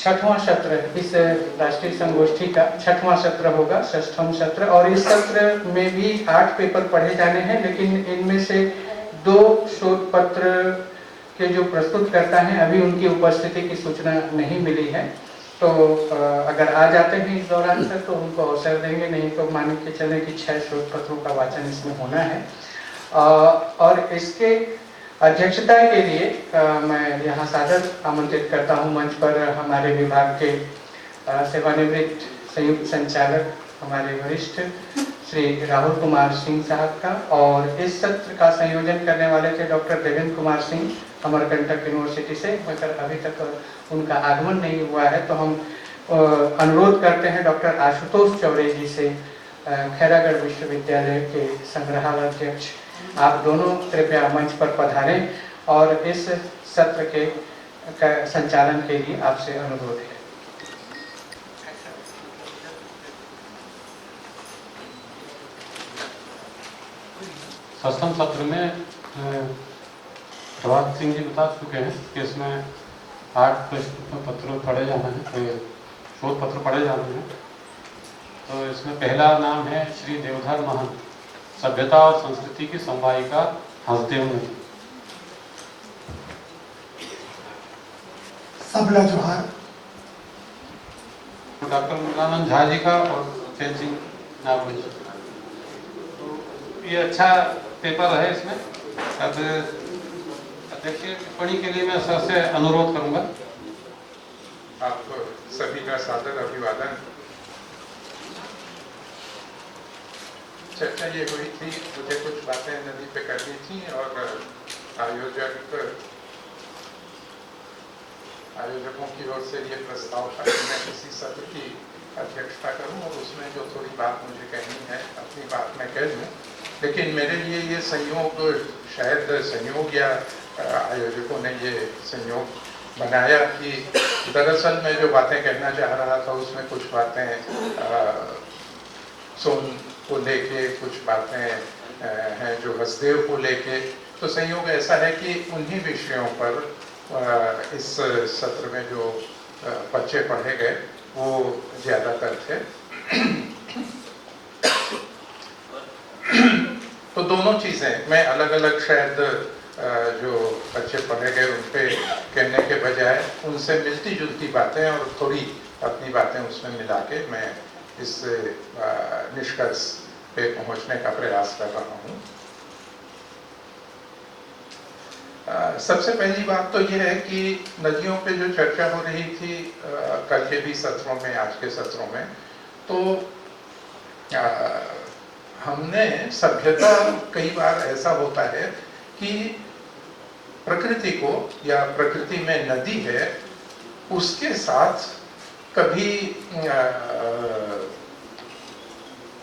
छठवां सत्र इस राष्ट्रीय संगोष्ठी का छठवां सत्र होगा, षष्ठम सत्र। और इस सत्र में भी 8 पेपर पढ़े जाने हैं, लेकिन इनमें से 2 शोध पत्र के जो प्रस्तुतकर्ता हैं अभी उनकी उपस्थिति की सूचना नहीं मिली है। तो अगर आ जाते हैं इस दौरान सर तो उनको अवसर देंगे, नहीं तो मान के चलें कि 6 शोध पत्रों का वाचन इसमें होना है। और इसके अध्यक्षता के लिए मैं यहाँ सादर आमंत्रित करता हूँ मंच पर हमारे विभाग के सेवानिवृत्त संयुक्त संचालक हमारे वरिष्ठ श्री राहुल कुमार सिंह साहब का। और इस सत्र का संयोजन करने वाले थे डॉक्टर देवेंद्र कुमार सिंह अमरकंटक यूनिवर्सिटी से, मगर अभी तक उनका आगमन नहीं हुआ है। तो हम अनुरोध करते हैं डॉक्टर आशुतोष चौरे जी से, खैरागढ़ विश्वविद्यालय के संग्रहालयाध्यक्ष, आप दोनों कृपया मंच पर पधारें और इस सत्र के संचालन के लिए आपसे अनुरोध है। षष्ठम सत्र में प्रभात सिंह जी बता चुके हैं कि इसमें 8 प्रश्न पत्र पढ़े जाना है, शोध पत्र पढ़े जाने हैं। तो इसमें पहला नाम है श्री देवधर महंत, सभ्यता और संस्कृति की संवायिका हंसदेव नदी। सबला जोहार। डॉक्टर मुलानंद झा जी का और चैन सिंह नागवंश। तो ये अच्छा पेपर है। इसमें अब अध्यक्ष टिप्पणी के लिए मैं सर से अनुरोध करूंगा। आप सभी का सादर अभिवादन। चर्चा ये हुई थी, मुझे कुछ बातें नदी पे करनी थी और आयोजकों की ओर से ये प्रस्ताव था कि मैं किसी सत्र की अध्यक्षता करूं और उसमें जो थोड़ी बात मुझे कहनी है अपनी बात मैं कह दूं। लेकिन मेरे लिए ये संयोग, शायद संयोग या आयोजकों ने ये संयोग बनाया कि दरअसल मैं जो बातें कहना चाह रहा था उसमें कुछ बातें सोन को लेके, कुछ बातें हैं जो हसदेव को लेके। तो संयोग ऐसा है कि उन्हीं विषयों पर इस सत्र में जो बच्चे पढ़े गए वो ज़्यादातर थे। तो दोनों चीज़ें मैं अलग अलग शायद जो बच्चे पढ़े गए उन पे कहने के बजाय उनसे मिलती जुलती बातें और थोड़ी अपनी बातें उसमें मिला के मैं इस निष्कर्ष पे पहुंचने का प्रयास कर रहा हूं। सबसे पहली बात तो ये है कि नदियों पे जो चर्चा हो रही थी कल के भी सत्रों में, आज के सत्रों में, तो हमने सभ्यता, कई बार ऐसा होता है कि प्रकृति को, या प्रकृति में नदी है उसके साथ कभी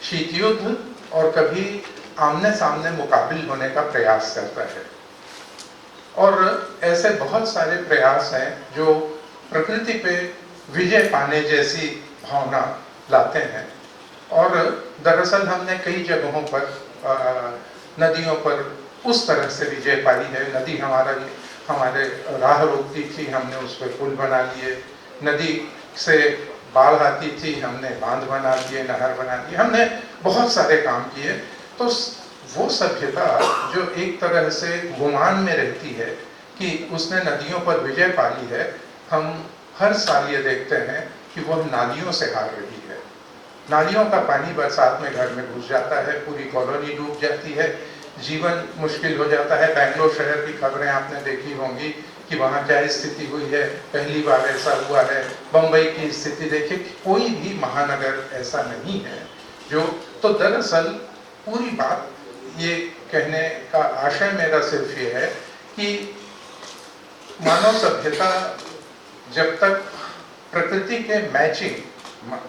शीत युद्ध और कभी आमने सामने मुकाबिल होने का प्रयास करता है। और ऐसे बहुत सारे प्रयास हैं जो प्रकृति पे विजय पाने जैसी भावना लाते हैं। और दरअसल हमने कई जगहों पर नदियों पर उस तरह से विजय पाई है। नदी हमारे राह रोकती थी, हमने उस पर पुल बना लिए। नदी से बाढ़ आती थी, हमने बांध बना दिए, नहर बना दिए, हमने बहुत सारे काम किए। तो वो सभ्यता जो एक तरह से गुमान में रहती है कि उसने नदियों पर विजय पाली है, हम हर साल ये देखते हैं कि वो नालियों से हार रही है। नालियों का पानी बरसात में घर में घुस जाता है, पूरी कॉलोनी डूब जाती है, जीवन मुश्किल हो जाता है। बेंगलोर शहर की खबरें आपने देखी होंगी कि वहाँ क्या स्थिति हुई है, पहली बार ऐसा हुआ है। बम्बई की स्थिति देखिए, कोई भी महानगर ऐसा नहीं है जो। तो दरअसल पूरी बात ये कहने का आशय मेरा सिर्फ ये है कि मानव सभ्यता जब तक प्रकृति के मैचिंग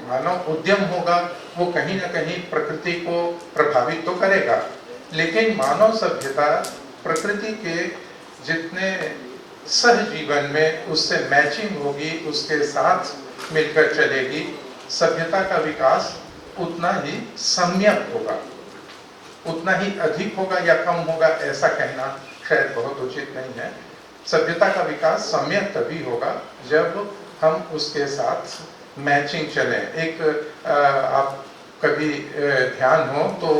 मानव उद्यम होगा, वो कहीं ना कहीं प्रकृति को प्रभावित तो करेगा, लेकिन मानव सभ्यता प्रकृति के जितने सहजीवन में उससे मैचिंग होगी, उसके साथ मिलकर चलेगी, सभ्यता का विकास उतना ही सम्यक होगा। उतना ही अधिक होगा या कम होगा ऐसा कहना शायद बहुत उचित नहीं है। सभ्यता का विकास सम्यक तभी होगा जब हम उसके साथ मैचिंग चलें। एक आप कभी ध्यान हो तो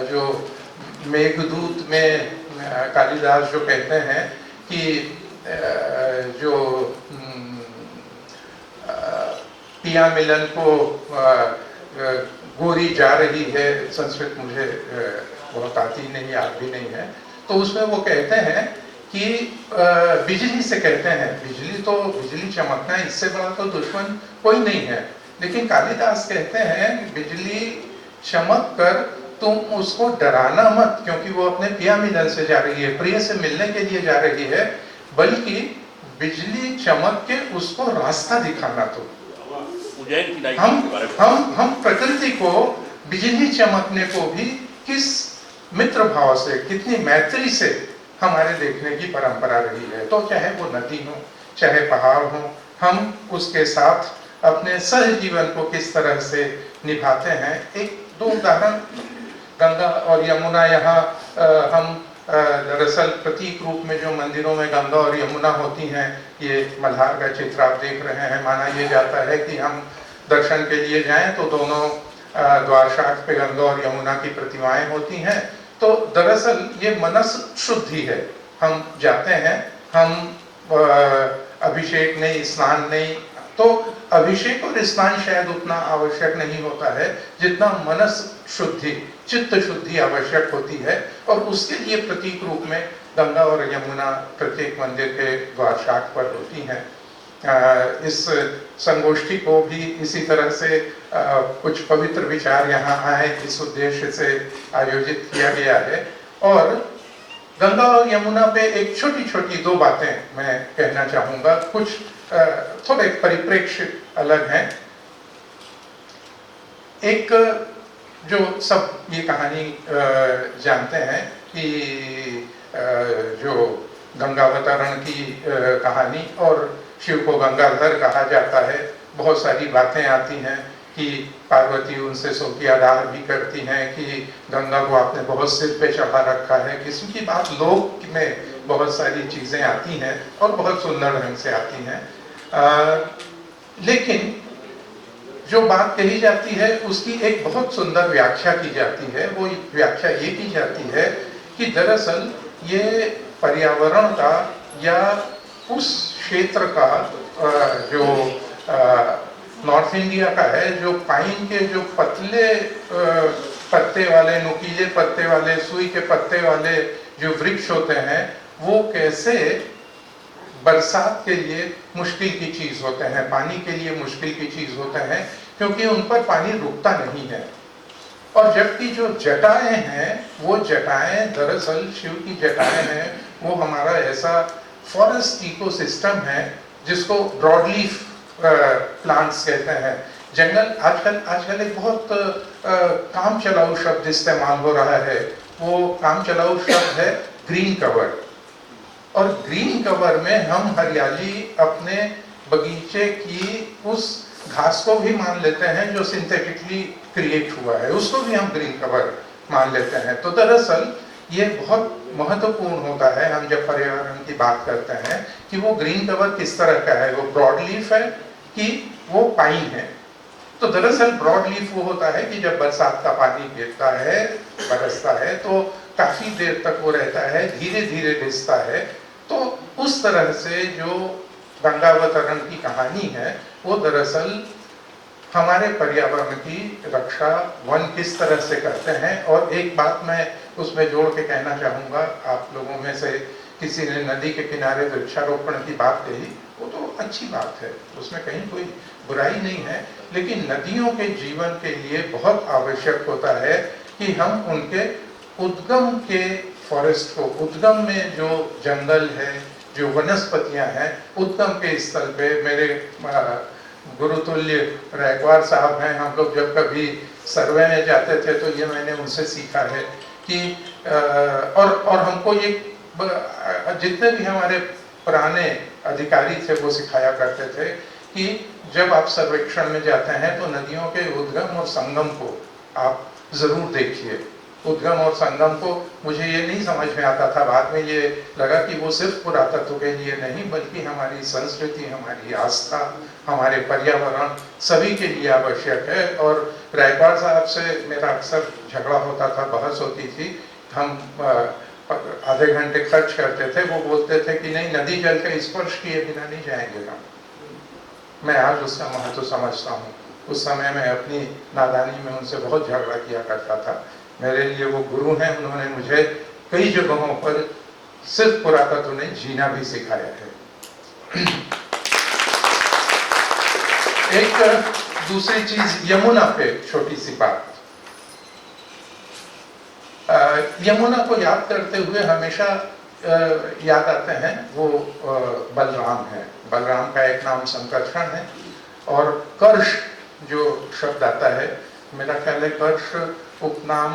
जो मेघदूत में कालिदास जो कहते हैं कि जो पिया मिलन को गोरी जा रही है, संस्कृत मुझे बहुत आती नहीं, याद भी नहीं है, तो उसमें वो कहते हैं कि बिजली से कहते हैं, बिजली चमकना, इससे बड़ा तो दुश्मन कोई नहीं है, लेकिन कालिदास कहते हैं बिजली चमक कर तुम उसको डराना मत, क्योंकि वो अपने पिया मिलन से जा रही है, प्रिय से मिलने के लिए जा रही है, बल्कि बिजली चमक के उसको रास्ता दिखाना। तो हम प्रकृति को बिजली चमकने को भी किस मित्र भाव से, कितनी मैत्री से हमारे देखने की परंपरा रही है। तो चाहे वो नदी हो, चाहे पहाड़ हो, हम उसके साथ अपने सहजीवन को किस तरह से निभाते हैं। एक दो उदाहरण, गंगा और यमुना, यहाँ हम दरअसल प्रतीक रूप में जो मंदिरों में गंगा और यमुना होती हैं, ये मल्हार का चित्र आप देख रहे हैं। माना ये जाता है कि हम दर्शन के लिए जाएं तो दोनों द्वार शाख पे गंगा और यमुना की प्रतिमाएं होती हैं। तो दरअसल ये मनस शुद्धि है। हम जाते हैं, हम अभिषेक नहीं, स्नान नहीं, तो अभिषेक और स्नान शायद उतना आवश्यक नहीं होता है जितना मनस शुद्धि, चित्त शुद्धि आवश्यक होती है, और उसके लिए प्रतीक रूप में गंगा और यमुना प्रत्येक मंदिर के द्वार शाख पर होती हैं। इस संगोष्ठी को भी इसी तरह से कुछ पवित्र विचार यहाँ आए, इस उद्देश्य से आयोजित किया गया है। और गंगा और यमुना पे एक छोटी छोटी दो बातें मैं कहना चाहूँगा, कुछ थोड़े परिप्रेक्ष्य अलग हैं। एक जो सब ये कहानी जानते हैं कि जो गंगावतरण की कहानी, और शिव को गंगाधर कहा जाता है। बहुत सारी बातें आती हैं कि पार्वती उनसे स्तुतियादार भी करती हैं कि गंगा को आपने बहुत सिर पे चढ़ा रखा है। किस्म की बात लोक में बहुत सारी चीजें आती हैं और बहुत सुंदर ढंग से आती हैं। लेकिन जो बात कही जाती है उसकी एक बहुत सुंदर व्याख्या की जाती है। वो व्याख्या ये की जाती है कि दरअसल ये पर्यावरण का या उस क्षेत्र का जो नॉर्थ इंडिया का है, जो पाइन के जो पतले पत्ते वाले, नुकीले पत्ते वाले, सुई के पत्ते वाले जो वृक्ष होते हैं, वो कैसे बरसात के लिए मुश्किल की चीज होते हैं, पानी के लिए मुश्किल की चीज होते हैं, क्योंकि उन पर पानी रुकता नहीं है। और जबकि जो जटाएं हैं, वो जटाएं दरअसल शिव की जटाएं हैं, वो हमारा ऐसा फॉरेस्ट इकोसिस्टम है जिसको ब्रॉडलीफ प्लांट्स कहते हैं। जंगल आजकल एक बहुत काम चलाऊ शब्द इस्तेमाल हो रहा है। वो काम चलाऊ शब्द है ग्रीन कवर। और ग्रीन कवर में हम हरियाली अपने बगीचे की उस घास को भी मान लेते हैं जो सिंथेटिकली क्रिएट हुआ है, उसको भी हम ग्रीन कवर मान लेते हैं। तो दरअसल ये बहुत महत्वपूर्ण होता है हम जब पर्यावरण की बात करते हैं कि वो ग्रीन कवर किस तरह का है, वो ब्रॉड लीफ है कि वो पाइन है। तो दरअसल ब्रॉड लीफ वो होता है कि जब बरसात का पानी गिरता है, बरसता है, तो काफी देर तक वो रहता है, धीरे धीरे रिसता है। तो उस तरह से जो गंगावतरण की कहानी है, वो दरअसल हमारे पर्यावरण की रक्षा वन किस तरह से करते हैं। और एक बात मैं उसमें जोड़ के कहना चाहूँगा, आप लोगों में से किसी ने नदी के किनारे वृक्षारोपण की बात कही, वो तो अच्छी बात है, उसमें कहीं कोई बुराई नहीं है, लेकिन नदियों के जीवन के लिए बहुत आवश्यक होता है कि हम उनके उद्गम के फॉरेस्ट को, उद्गम में जो जंगल है जो वनस्पतियां हैं, उद्गम के स्थल पे मेरे गुरुतुल्य रैकवार साहब हैं। हम लोग जब कभी सर्वे में जाते थे तो ये मैंने उनसे सीखा है कि और हमको ये जितने भी हमारे पुराने अधिकारी थे वो सिखाया करते थे कि जब आप सर्वेक्षण में जाते हैं तो नदियों के उद्गम और संगम को आप जरूर देखिए। उद्गम और संगम को मुझे ये नहीं समझ में आता था, बाद में ये लगा कि वो सिर्फ पुरातत्व के लिए नहीं बल्कि हमारी संस्कृति, हमारी आस्था, हमारे पर्यावरण सभी के लिए आवश्यक है। और रायपाल साहब से मेरा अक्सर झगड़ा होता था, बहस होती थी। हम आधे घंटे खर्च करते थे, वो बोलते थे कि नहीं, नदी जल के स्पर्श किए बिना नहीं जाएंगे हम। मैं आज उसका महत्व समझता हूँ। उस समय मैं अपनी नादानी में उनसे बहुत झगड़ा किया करता था। मेरे लिए वो गुरु हैं, उन्होंने मुझे कई जगहों पर सिर्फ पुरातत्व नहीं, जीना भी सिखाया है। एक दूसरी चीज, यमुना पे छोटी सी बात। यमुना को याद करते हुए हमेशा याद आते हैं वो बलराम है। बलराम का एक नाम संकर्षण है और कर्ष जो शब्द आता है, मेरा ख्याल है कर्ष उपनाम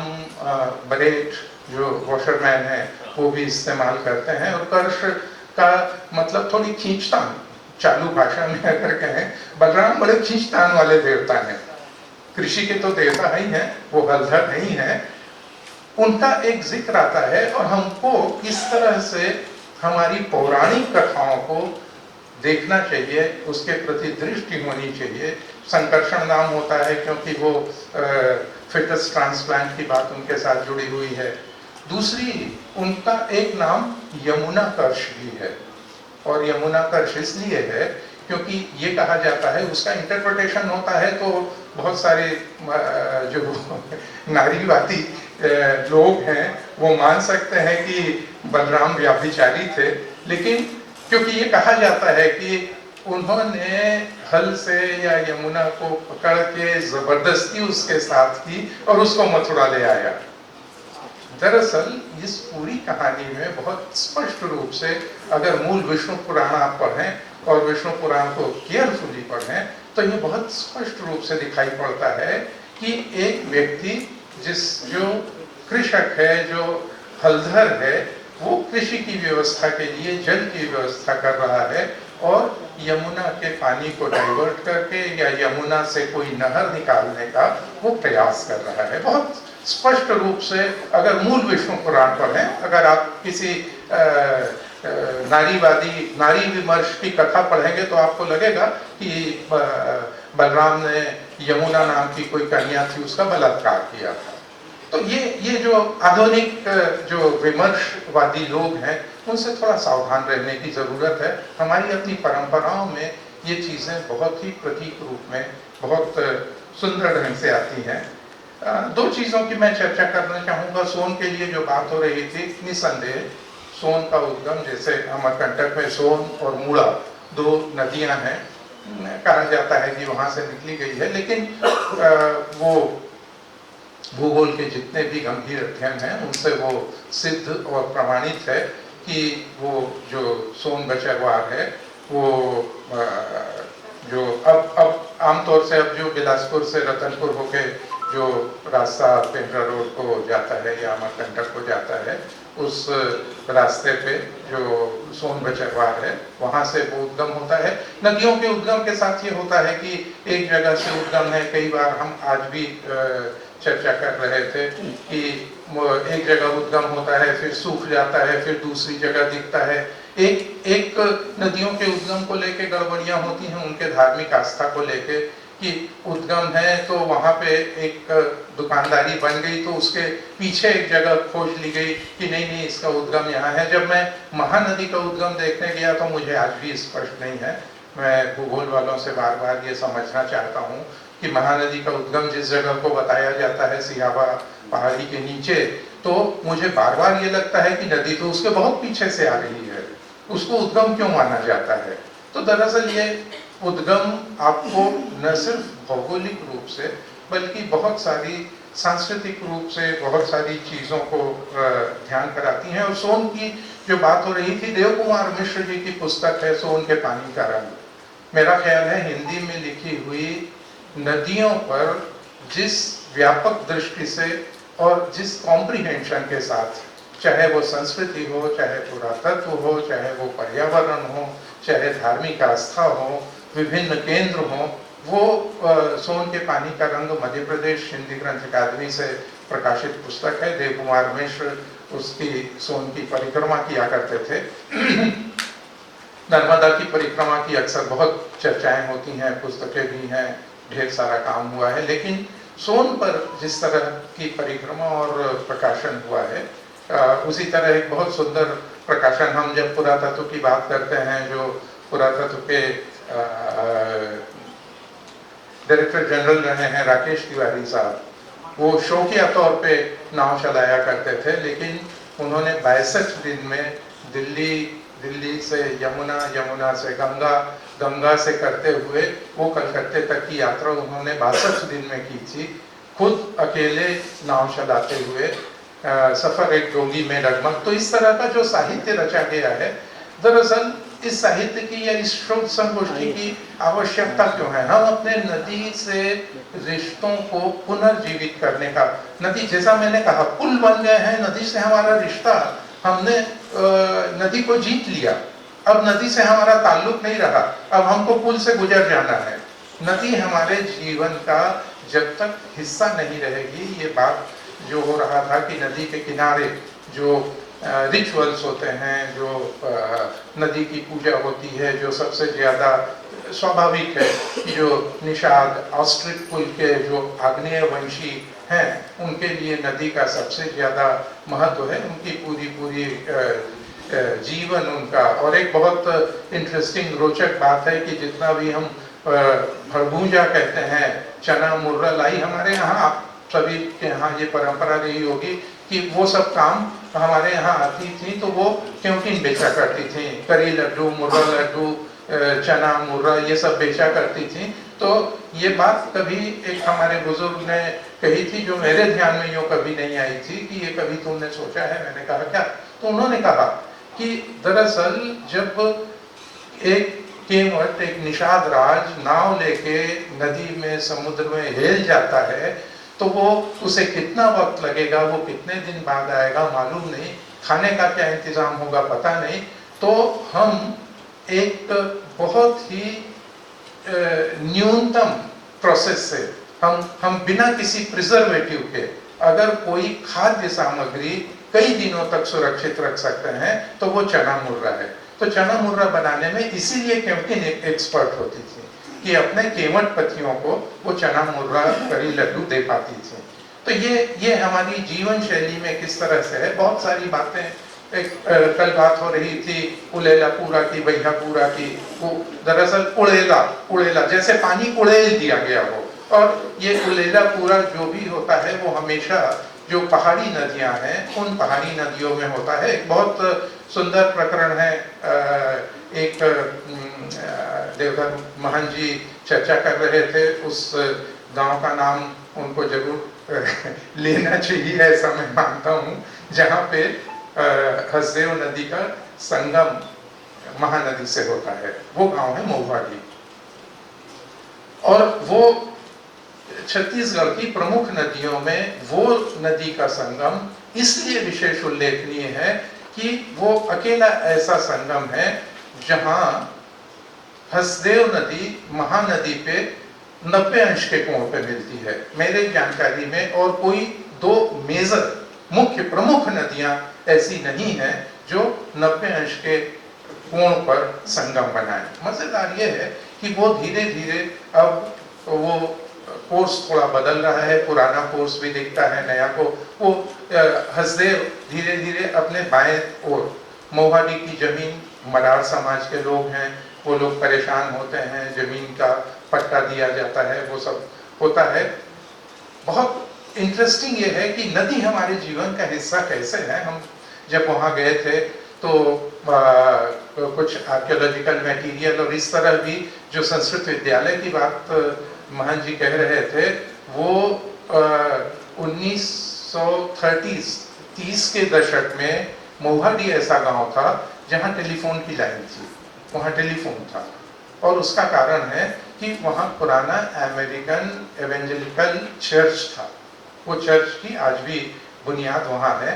बरेट जो वॉशरमैन है वो भी इस्तेमाल करते हैं। और कर्ष का मतलब थोड़ी खींचतान, चालू भाषा में अगर कहें, बलराम बड़े खींचतान वाले देवता हैं। कृषि के तो देवता ही हैं, वो हलधर नहीं है। उनका एक जिक्र आता है और हमको किस तरह से हमारी पौराणिक कथाओं को देखना चाहिए, उसके प्रति दृष्टि होनी चाहिए। संकर्षण नाम होता है क्योंकि वो फिटस ट्रांसप्लांट की बात उनके साथ जुड़ी हुई है। दूसरी, उनका एक नाम यमुना कर्ष भी है। और यमुना कर्ष इसलिए है क्योंकि ये कहा जाता है, उसका इंटरप्रिटेशन होता है तो बहुत सारे जो नारीवादी लोग हैं वो मान सकते हैं कि बलराम व्याभिचारी थे, लेकिन क्योंकि ये कहा जाता है कि उन्होंने हल से या यमुना को पकड़ के जबरदस्ती उसके साथ की और उसको मथुरा ले आया। दरअसल इस पूरी कहानी में बहुत स्पष्ट रूप से, अगर मूल विष्णु पुराण आप पढ़ें और विष्णु पुराण को केयरफुली पढ़ें तो ये बहुत स्पष्ट रूप से दिखाई पड़ता है कि एक व्यक्ति जो कृषक है, जो हलधर है, वो कृषि की व्यवस्था के लिए जल की व्यवस्था कर रहा है और यमुना के पानी को डाइवर्ट करके या यमुना से कोई नहर निकालने का वो प्रयास कर रहा है। बहुत स्पष्ट रूप से अगर मूल विष्णु पुराण पढ़ें, अगर आप किसी नारी विमर्श की कथा पढ़ेंगे तो आपको लगेगा कि बलराम ने यमुना नाम की कोई कन्या थी, उसका बलात्कार किया था। तो ये जो आधुनिक जो विमर्शवादी लोग हैं उनसे थोड़ा सावधान रहने की जरूरत है। हमारी अपनी परंपराओं में ये चीजें बहुत ही प्रतीक रूप में बहुत सुंदर ढंग से आती हैं। दो चीजों की मैं चर्चा करना चाहूंगा। सोन के लिए जो बात हो रही थी, निसंदेह सोन का उद्गम, जैसे अमरकंटक में सोन और मूड़ा दो नदियां हैं, कहा जाता है कि वहां से निकली गई है, लेकिन वो भूगोल के जितने भी गंभीर अध्ययन हैं उनसे वो सिद्ध और प्रमाणित है कि वो जो सोन बचरवार है वो जो अब आमतौर से अब जो बिलासपुर से रतनपुर होके जो रास्ता पेंड्रा रोड को जाता है या अमरकंटक को जाता है, उस रास्ते पे जो सोन बचरवार है वहां से वो उद्गम होता है। नदियों के उद्गम के साथ ये होता है कि एक जगह से उद्गम है, कई बार हम आज भी चर्चा कर रहे थे कि एक जगह उद्गम होता है, फिर सूख जाता है, फिर दूसरी जगह दिखता है। एक नदियों के उद्गम को लेके गड़बड़ियां होती हैं उनके धार्मिक आस्था को लेके कि उद्गम है तो वहां पे एक दुकानदारी बन गई तो उसके पीछे एक जगह खोज ली गई कि नहीं इसका उद्गम यहाँ है। जब मैं महानदी का उद्गम देखने गया तो मुझे आज भी स्पष्ट नहीं है। मैं भूगोल वालों से बार बार ये समझना चाहता हूँ कि महानदी का उद्गम जिस जगह को बताया जाता है सियावा पहाड़ी के नीचे, तो मुझे बार बार ये लगता है कि नदी तो उसके बहुत पीछे से आ रही है, उसको उद्गम क्यों माना जाता है। तो दरअसल ये उद्गम आपको न सिर्फ भौगोलिक रूप से बल्कि बहुत सारी सांस्कृतिक रूप से बहुत सारी चीज़ों को ध्यान कराती हैं। और सोन की जो बात हो रही थी देव कुमार मिश्र जी की पुस्तक है सोन के पानी का रंग। मेरा ख्याल है हिंदी में लिखी हुई नदियों पर जिस व्यापक दृष्टि से और जिस कॉम्प्रिहेंशन के साथ, चाहे वो संस्कृति हो, चाहे पुरातत्व हो, चाहे वो पर्यावरण हो, चाहे धार्मिक आस्था हो, विभिन्न केंद्र हो, वो सोन के पानी का रंग मध्य प्रदेश हिंदी ग्रंथ अकादमी से प्रकाशित पुस्तक है। देव कुमार मिश्र उसकी सोन की परिक्रमा किया करते थे। नर्मदा की परिक्रमा की अक्सर बहुत चर्चाएं होती हैं, पुस्तकें भी हैं, ढेर सारा काम हुआ है, लेकिन सोन पर जिस तरह की परिक्रमा और प्रकाशन हुआ है, उसी तरह एक बहुत सुंदर प्रकाशन, हम जब पुरातत्व की बात करते हैं, जो पुरातत्व के डायरेक्टर जनरल रहे हैं राकेश तिवारी साहब, वो शौकिया तौर पे नाव चलाया करते थे, लेकिन उन्होंने 62 दिन में दिल्ली से यमुना, यमुना से गंगा, गंगा से करते हुए वो कलकत्ते तक की यात्रा उन्होंने 62 दिन में की थी, खुद अकेले नाव चलाते हुए। सफर एक डोंगी में डगमग। तो इस तरह का जो साहित्य रचा गया है, दरअसल इस साहित्य की या इस शोध संगोष्ठी की आवश्यकता क्यों है? हम अपने नदी से रिश्तों को पुनर्जीवित करने का, नदी जैसा मैंने कहा पुल बन गए हैं, नदी से हमारा रिश्ता, हमने नदी को जीत लिया, अब नदी से हमारा ताल्लुक नहीं रहा, अब हमको पुल से गुजर जाना है। नदी हमारे जीवन का जब तक हिस्सा नहीं रहेगी, ये बात जो हो रहा था कि नदी के किनारे जो रिचुअल्स होते हैं, जो नदी की पूजा होती है, जो सबसे ज़्यादा स्वाभाविक है कि जो निषाद ऑस्ट्रिच कुल के जो आग्नेय वंशी हैं, उनके लिए नदी का सबसे ज़्यादा महत्व है, उनकी पूरी जीवन उनका। और एक बहुत इंटरेस्टिंग रोचक बात है कि जितना भी हम भरभूजा कहते हैं, चना मुर्रा लाई, हमारे यहाँ सभी के यहाँ ये परंपरा रही होगी कि वो सब काम हमारे यहाँ आती थी तो वो क्योंकिन बेचा करती थी, करी लड्डू, मुर्रा लड्डू, चना मुर्रा, ये सब बेचा करती थी। तो ये बात कभी एक हमारे बुजुर्ग ने कही थी जो मेरे ध्यान में यूँ कभी नहीं आई थी कि ये कभी तुमने सोचा है? मैंने कहा क्या? तो उन्होंने कहा कि दरअसल जब एक केवट, एक निषाद राज नाव लेके नदी में, समुद्र में हेल जाता है, तो वो उसे कितना वक्त लगेगा, वो कितने दिन बाद आएगा मालूम नहीं, खाने का क्या इंतजाम होगा पता नहीं। तो हम एक बहुत ही न्यूनतम प्रोसेस से हम बिना किसी प्रिजर्वेटिव के अगर कोई खाद्य सामग्री कई दिनों तक सुरक्षित रख सकते हैं तो वो चना मुर्रा है। तो चना मुर्रा बनाने में इसीलिए क्योंकि एक्सपर्ट होती थी कि अपने केवट पतियों को वो चना मुर्रा, करी लड्डू दे पाती थी। तो ये हमारी जीवन शैली में किस तरह से है, बहुत सारी बातें। एक कल बात हो रही थी उड़ेला पूरा की, बैहापुरा की, वो दरअसल उड़ेला जैसे पानी उड़ेल दिया गया हो। और ये उड़ेला पूरा जो भी होता है वो हमेशा जो पहाड़ी नदियां हैं उन पहाड़ी नदियों में होता है। एक बहुत सुंदर प्रकरण है, एक देवधर महन जी चर्चा कर रहे थे, उस गांव का नाम उनको जरूर लेना चाहिए ऐसा मैं मानता हूँ, जहाँ पे हसदेव नदी का संगम महानदी से होता है। वो गांव है मोहाली, और वो छत्तीसगढ़ की प्रमुख नदियों में वो नदी का संगम इसलिए विशेष उल्लेखनीय है कि वो अकेला ऐसा संगम है जहां हसदेव नदी महानदी पे 90 अंश के कोण पे मिलती है मेरे जानकारी में, और कोई दो मेजर मुख्य प्रमुख नदियां ऐसी नहीं है जो 90 अंश के कोण पर संगम बनाए। मजेदार ये है कि वो धीरे धीरे अब वो कोर्स थोड़ा बदल रहा है, पुराना कोर्स भी दिखता है, नया को वो हसदेव धीरे धीरे अपने बाएं ओर, मोहाली की जमीन मरार समाज के लोग हैं, वो लोग परेशान होते हैं, जमीन का पट्टा दिया जाता है, वो सब होता है। बहुत इंटरेस्टिंग ये है कि नदी हमारे जीवन का हिस्सा कैसे है। हम जब वहाँ गए थे तो कुछ आर्कियोलॉजिकल मटेरियल और इस तरह भी जो संस्कृत विद्यालय की बात महन जी कह रहे थे, वो 1930 के दशक में मोहाडी ऐसा गांव था जहां टेलीफोन की लाइन थी, वहां टेलीफोन था, और उसका कारण है कि वहां पुराना अमेरिकन एवेंजेलिकल चर्च था। वो चर्च की आज भी बुनियाद वहां है।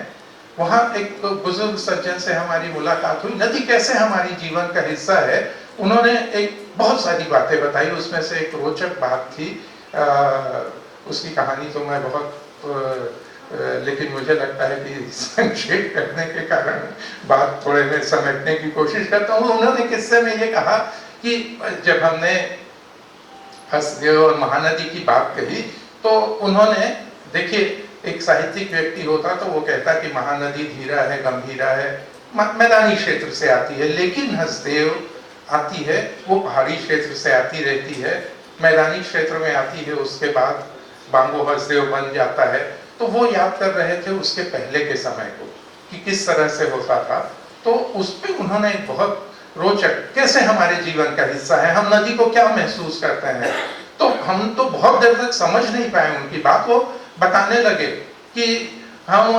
वहां एक बुजुर्ग सज्जन से हमारी मुलाकात हुई। नदी कैसे हमारी जीवन का हिस्सा है, उन्होंने एक बहुत सारी बातें बताई। उसमें से एक रोचक बात थी, उसकी कहानी तो मैं बहुत लेकिन मुझे लगता है कि संक्षेप करने के कारण बात थोड़े में समेटने की कोशिश करता हूँ। उन्होंने किस्से में ये कहा कि जब हमने हसदेव और महानदी की बात कही तो उन्होंने, देखिए एक साहित्यिक व्यक्ति होता तो वो कहता कि महानदी धीरा है, गंभीरा है, मैदानी क्षेत्र से आती है, लेकिन हसदेव आती है वो पहाड़ी क्षेत्र से आती रहती है, मैदानी क्षेत्र में आती है, उसके बाद बांगो हसदेव बन जाता है। तो वो याद कर रहे थे उसके पहले के समय को कि किस तरह से होता था। तो उस पर उन्होंने एक बहुत रोचक, कैसे हमारे जीवन का हिस्सा है, हम नदी को क्या महसूस करते हैं। तो हम तो बहुत देर तक समझ नहीं पाए उनकी बात। वो बताने लगे कि हम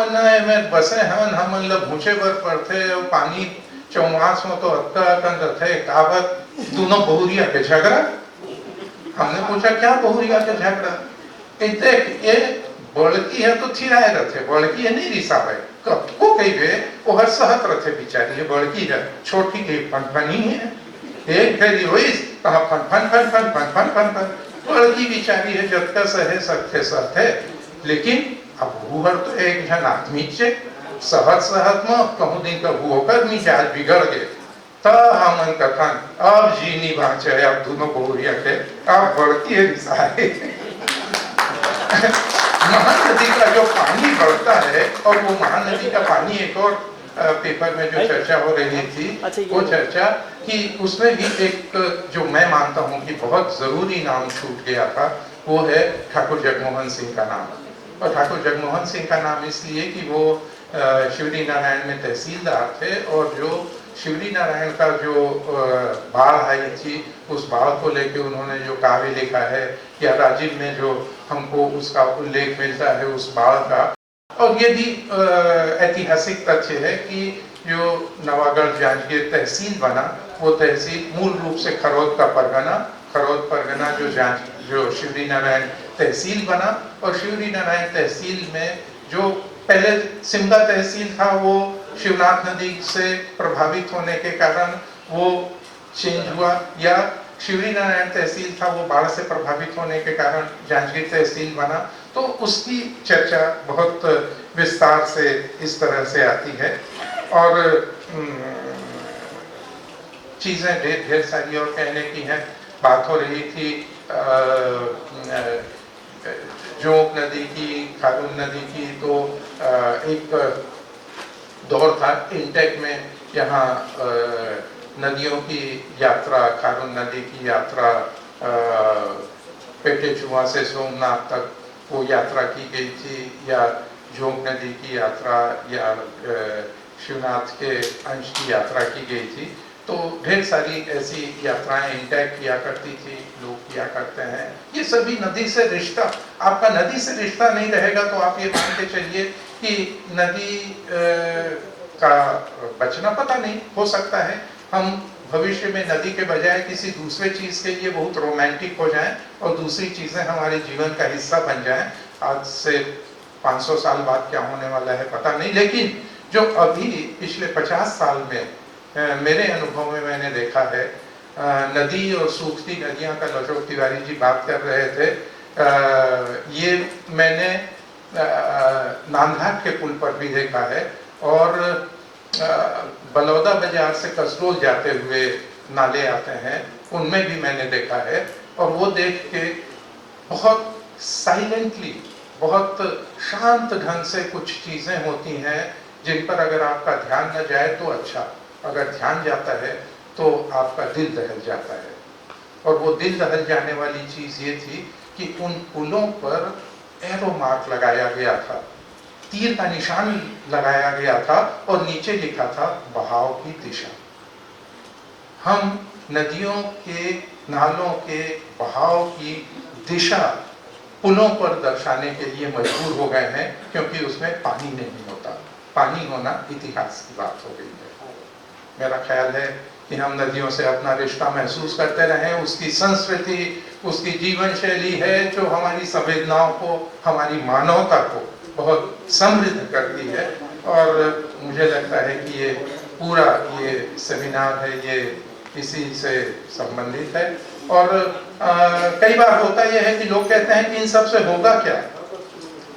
में बसे हैं, हम मतलब भूचे पर पड़ते और पानी चौमास में तो थे कावत दोनों बहुरिया के झगड़ा। हमने पूछा क्या बहुरिया के झगड़ा, देख ये बड़की है तो थिराए रथे, बड़की है नहीं रिसावे को कही वे वो हर सहत रथे बिचारी है, बड़की है छोटी के फनफनी है, एक फेरी हुई कहा फन फन फन फन फन फन फन फन, बड़की बिचारी है जतका सहे सकते सहते। लेकिन अब हुहर तो एक जन आदमी से सहत सहत में कहूँ दिन का होकर मिजाज बिगड़ गए। हमन कथन अब जी नहीं बाँचे, अब दोनों बहुरिया के अब बड़की है रिसाए। महानदी का जो पानी बढ़ता है, और वो महानदी का पानी एक और पेपर में जो चर्चा हो रही थी, वो चर्चा कि उसमें भी एक जो मैं मानता हूँ कि बहुत जरूरी नाम छूट गया था, वो है ठाकुर जगमोहन सिंह का नाम। और ठाकुर जगमोहन सिंह का नाम इसलिए कि वो शिवरी नारायण में तहसीलदार थे, और जो शिवरी नारायण का जो बाढ़ आई थी, उस बाढ़ को लेके उन्होंने जो काव्य लिखा है, या राजीव में जो हमको उसका उल्लेख मिलता है उस बाढ़ का। और ये भी ऐतिहासिक तथ्य है कि जो नवागढ़ जांजगीर तहसील बना, वो तहसील मूल रूप से खरोद का परगना, खरोद परगना जो शिवरी नारायण तहसील बना, और शिवरी नारायण तहसील में जो पहले सिमगा तहसील था वो शिवनाथ नदी से प्रभावित होने के कारण वो चेंज हुआ, या शिवरी नारायण तहसील था वो बाढ़ से प्रभावित होने के कारण जांजगीर तहसील बना। तो उसकी चर्चा बहुत विस्तार से इस तरह से आती है, और चीजें ढेर सारी और कहने की हैं। बात हो रही थी जोंक नदी की, खारून नदी की, तो एक दौर था इंटेक में, यहाँ नदियों की यात्रा, खारून नदी की यात्रा पेटेचुआ से सोमनाथ तक वो यात्रा की गई थी, या जोंक नदी की यात्रा, या शिवनाथ के अंश की यात्रा की गई थी। तो ढेर सारी ऐसी यात्राएं इंटेक किया करती थी, लोग किया करते हैं। ये सभी नदी से रिश्ता, आपका नदी से रिश्ता नहीं रहेगा तो आप ये मान के चलिए कि नदी का बचना पता नहीं, हो सकता है हम भविष्य में नदी के बजाय किसी दूसरे चीज के लिए बहुत रोमांटिक हो जाएं और दूसरी चीजें हमारे जीवन का हिस्सा बन जाएं। आज से 500 साल बाद क्या होने वाला है पता नहीं, लेकिन जो अभी पिछले 50 साल में मेरे अनुभव में मैंने देखा है, नदी और सूखती नदियां का अशोक तिवारी जी बात कर रहे थे, ये मैंने नांदघाट के पुल पर भी देखा है, और बलौदा बाजार से कसरोल जाते हुए नाले आते हैं, उनमें भी मैंने देखा है। और वो देख के बहुत साइलेंटली, बहुत शांत ढंग से कुछ चीजें होती हैं जिन पर अगर आपका ध्यान न जाए तो अच्छा, अगर ध्यान जाता है तो आपका दिल दहल जाता है। और वो दिल दहल जाने वाली चीज ये थी कि उन पुलों पर एरो मार्क लगाया गया था, तीर का निशान लगाया गया था, और नीचे लिखा था बहाव की दिशा। हम नदियों के, नालों के बहाव की दिशा पुलों पर दर्शाने के लिए मजबूर हो गए हैं, क्योंकि उसमें पानी नहीं होता। पानी होना इतिहास की बात हो गई है। मेरा ख्याल है कि हम नदियों से अपना रिश्ता महसूस करते रहें, उसकी संस्कृति, उसकी जीवन शैली है जो हमारी संवेदनाओं को, हमारी मानवता को बहुत समृद्ध करती है। और मुझे लगता है कि ये पूरा ये सेमिनार है, ये इसी से संबंधित है। और कई बार होता यह है कि लोग कहते हैं कि इन सब से होगा क्या,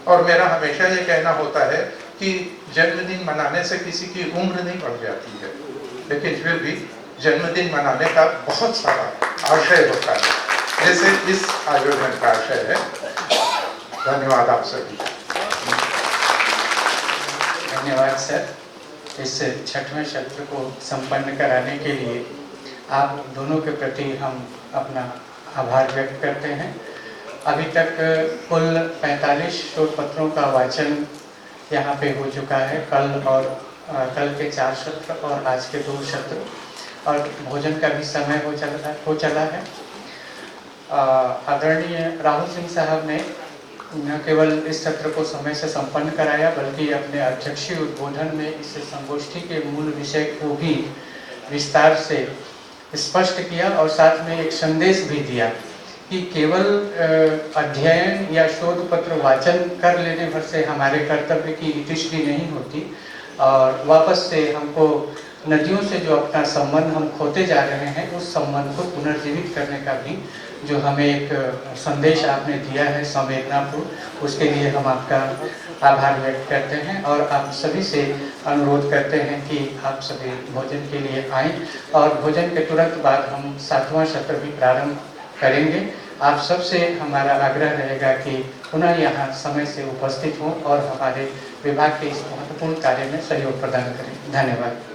और मेरा हमेशा ये कहना होता है कि जन्मदिन मनाने से किसी की उम्र नहीं बढ़ जाती है, लेकिन फिर भी जन्मदिन मनाने का बहुत सारा आशय होता है, जैसे इस आयोजन का आशय है। धन्यवाद आप सभी। धन्यवाद सर। इस 6वें सत्र को संपन्न कराने के लिए आप दोनों के प्रति हम अपना आभार व्यक्त करते हैं। अभी तक कुल 45 शोध पत्रों का वाचन यहाँ पे हो चुका है, कल के 4 सत्र और आज के 2 सत्र, और भोजन का भी समय हो चला है। आदरणीय राहुल सिंह साहब ने न केवल इस सत्र को समय से संपन्न कराया, बल्कि अपने अध्यक्षीय उद्बोधन में इस संगोष्ठी के मूल विषय को भी विस्तार से स्पष्ट किया और साथ में एक संदेश भी दिया कि केवल अध्ययन या शोध पत्र वाचन कर लेने भर से हमारे कर्तव्य की इतिश्री नहीं होती, और वापस से हमको नदियों से जो अपना संबंध हम खोते जा रहे हैं, उस संबंध को पुनर्जीवित करने का भी जो हमें एक संदेश आपने दिया है संवेदनापूर्ण, उसके लिए हम आपका आभार व्यक्त करते हैं। और आप सभी से अनुरोध करते हैं कि आप सभी भोजन के लिए आएं, और भोजन के तुरंत बाद हम 7वां सत्र भी प्रारंभ करेंगे। आप सबसे हमारा आग्रह रहेगा कि पुनः यहाँ समय से उपस्थित हों और हमारे विभाग के इस महत्वपूर्ण कार्य में सहयोग प्रदान करें। धन्यवाद।